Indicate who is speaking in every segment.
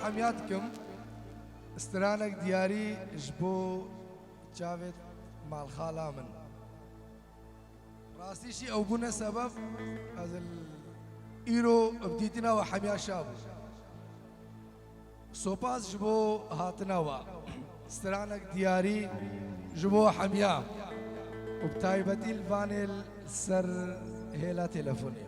Speaker 1: حەمیاتکم استرانێک دیاری ji بۆ چاوێت ماڵخاڵا من ڕاستیشی ئەو بوونە سەبەب ئەزل ئیرۆ بدیتنەوە حەمیا شابوو سۆپاس ji بۆ هاتنەوە استرانێک دیاری ji بۆ حەمیا و بتایبەتی لڤانێ سەر هێلا تێلەفۆنێ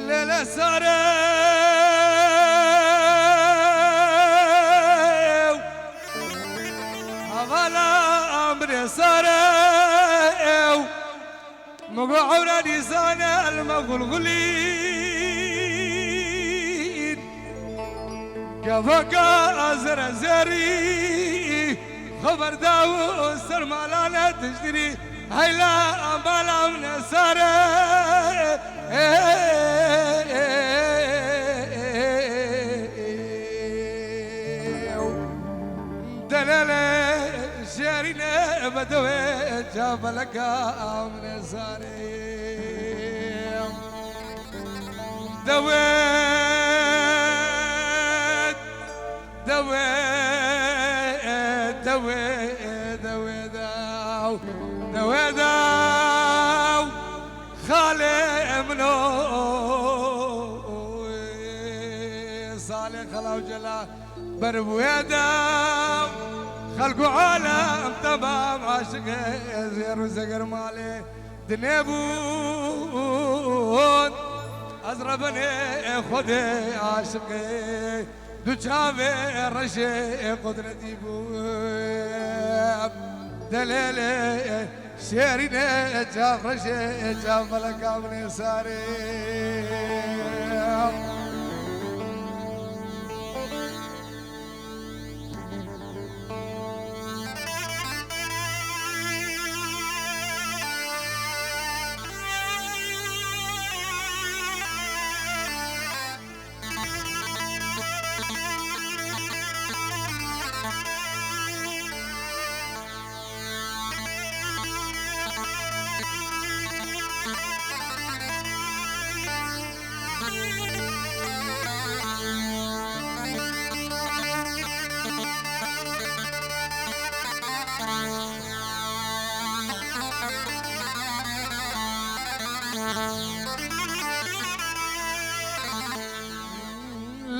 Speaker 1: ليلة ساريو هغلا أمري ساريو مقعورة لسان المغلغلين كفاك أزر زري خبر داو سرمالانا تشتري هيلا أمالا من ساريو دلالة شارينا بدوي جاب لك من ساري دويت دويت دويت دويت دويت خالي منو صالح خلا وجلا بربويدا خلقوا عالم تمام عاشق زير وزقر مالي دنيبون أزربني خدي عاشقي دوشافي رشي قدرتي بواب دليلي شيريني جاب رشي جاب ملكا من ساري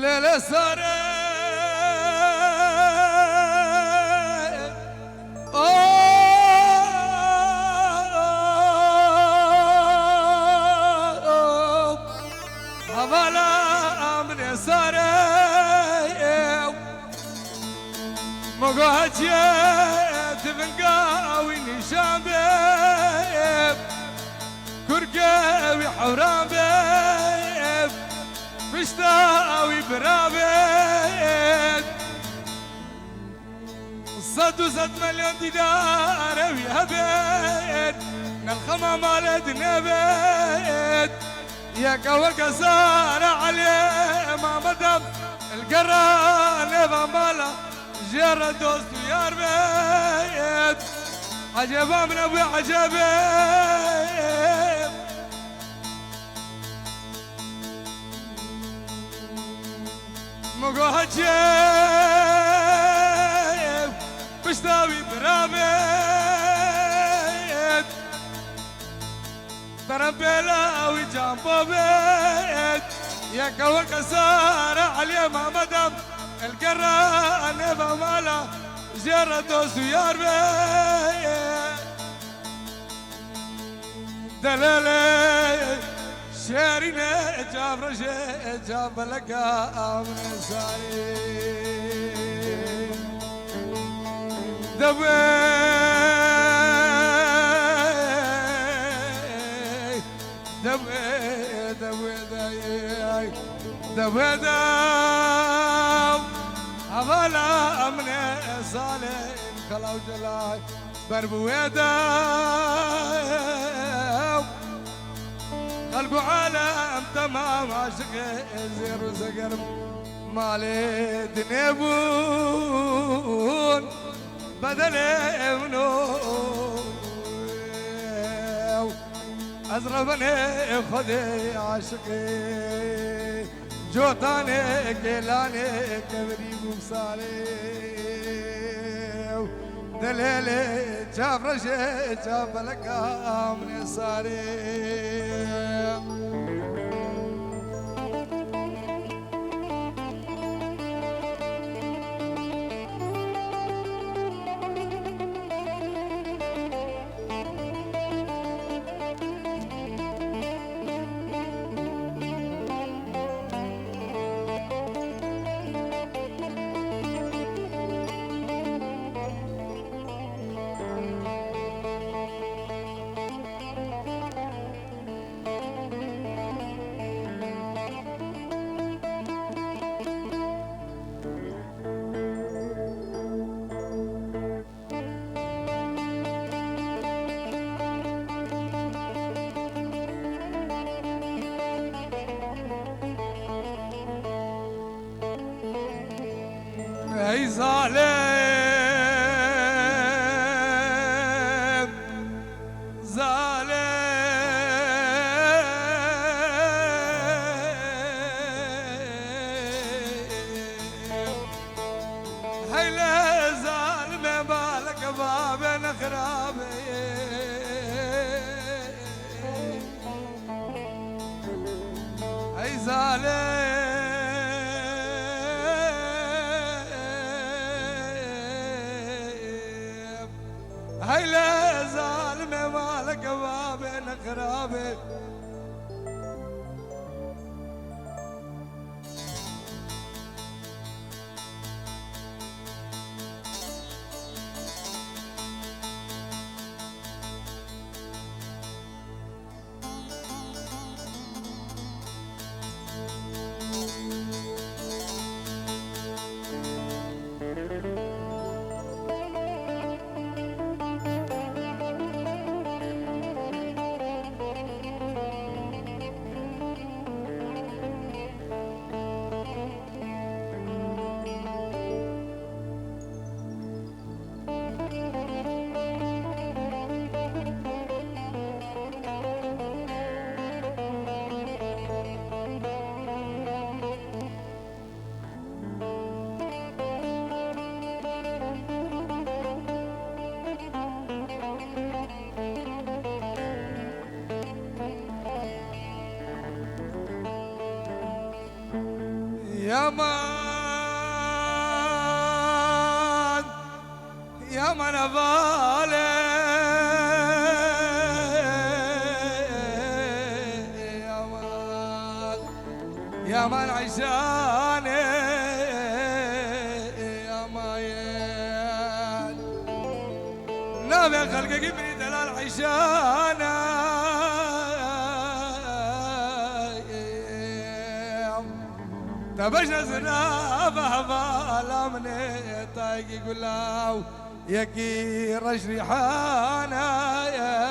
Speaker 1: ليلة سارة هوالا من سارة مقاهجة تفنقاوي نشام بيب كرقاوي حوران بيب بشتاوي برابط 100 مليون دينار ويهبط نالخما مالد نبت يا قوى كسار عليه ما مدام القران بمالا جرى دوست ويار بيت عجبا من ابوي عجبه مقاهجة بشتاوي برامت تربيلاوي جامبو بيت يا كوى كسار عليه ما مدام القران بمالا جرى دوست ويار بيت دلالي شارينا جاب رشي جاب لقا من ساري دوي دوي دوي دوي دوي أغلى من صالح خلا وجلاي بربويدا وعالم تمام عاشق زير وزقر مالي دنيبون بدل منو أزربني خذي عاشقي جوتاني كيلاني كبري بوصالي دليلي جاب رشي جاب لك من صاري اي ظالم ظالم هيلا ظالم بالك باب خرابي اي ظالم هيلا ظالمة مالك بابين خرابي يا من أبالي يا من عشاني يا مايل نبي خلقك ابني دلال عشاني تبجنا زرافة فالا مني طايقي قلاو يكي رش ريحانا يا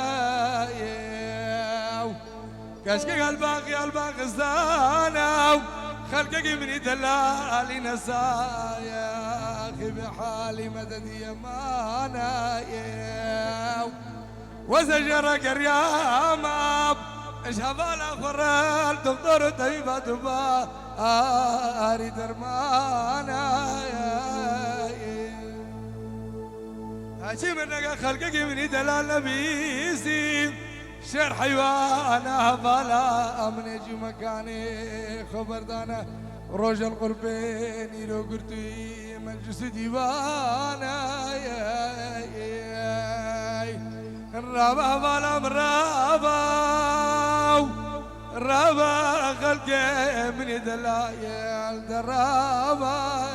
Speaker 1: كشكي الباقي الباقي الزانا خلقك مني دلالي نسايا اخي بحالي مدد يمانا يا وزجرك الريامة اشهبال اخرال دكتور طيبة دبا آري درمانا هاشي منك خلقك مني دلال نبيسي شر حيوانا بالا من اجي مكاني خبردانا روج القربين يلو قرتي مجلس ديوانا الرابع بالا مرابا الرابع خلقي من دلايل درابا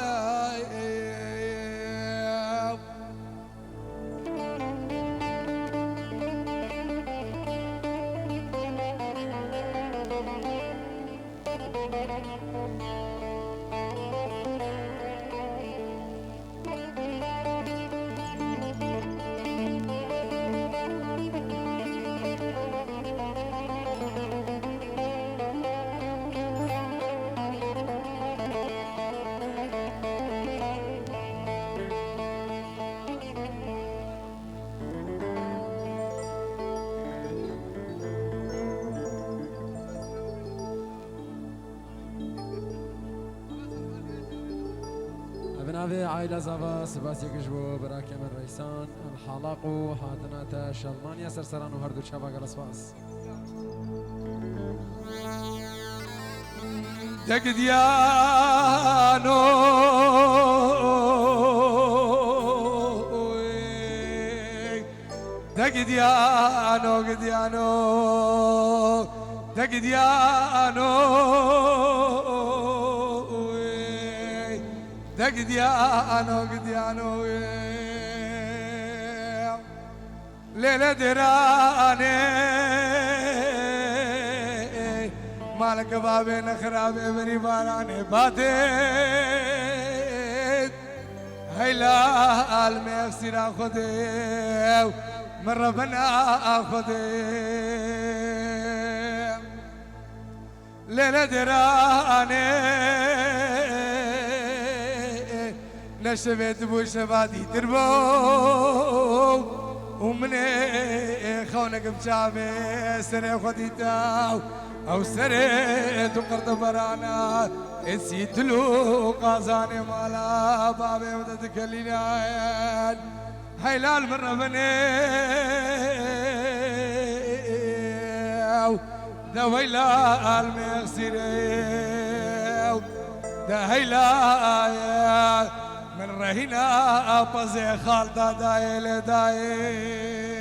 Speaker 2: ناوي عائلة زابا سباسي كجبو براكم الرئيسان الحلاقو هاتنا شلمانيا سرسران وهردو شابا قرصواس
Speaker 1: دقديانو دقديانو قديانو دقديانو دقديانو قديانو ليلة دراني مالك بابين خرابي بري باراني باتت هيلا الميخسر خذي من ربنا خذي ليلة دراني نشبت بو شبادي تربو ومني خونك بشابي سري خذي تاو او سري تقرد برانا نسيت له قازاني مالا بابي ودتك الليل هيلال من ربني دا هيلال مغسري دا هيلال من رهينا بزي خالدا دايل دايل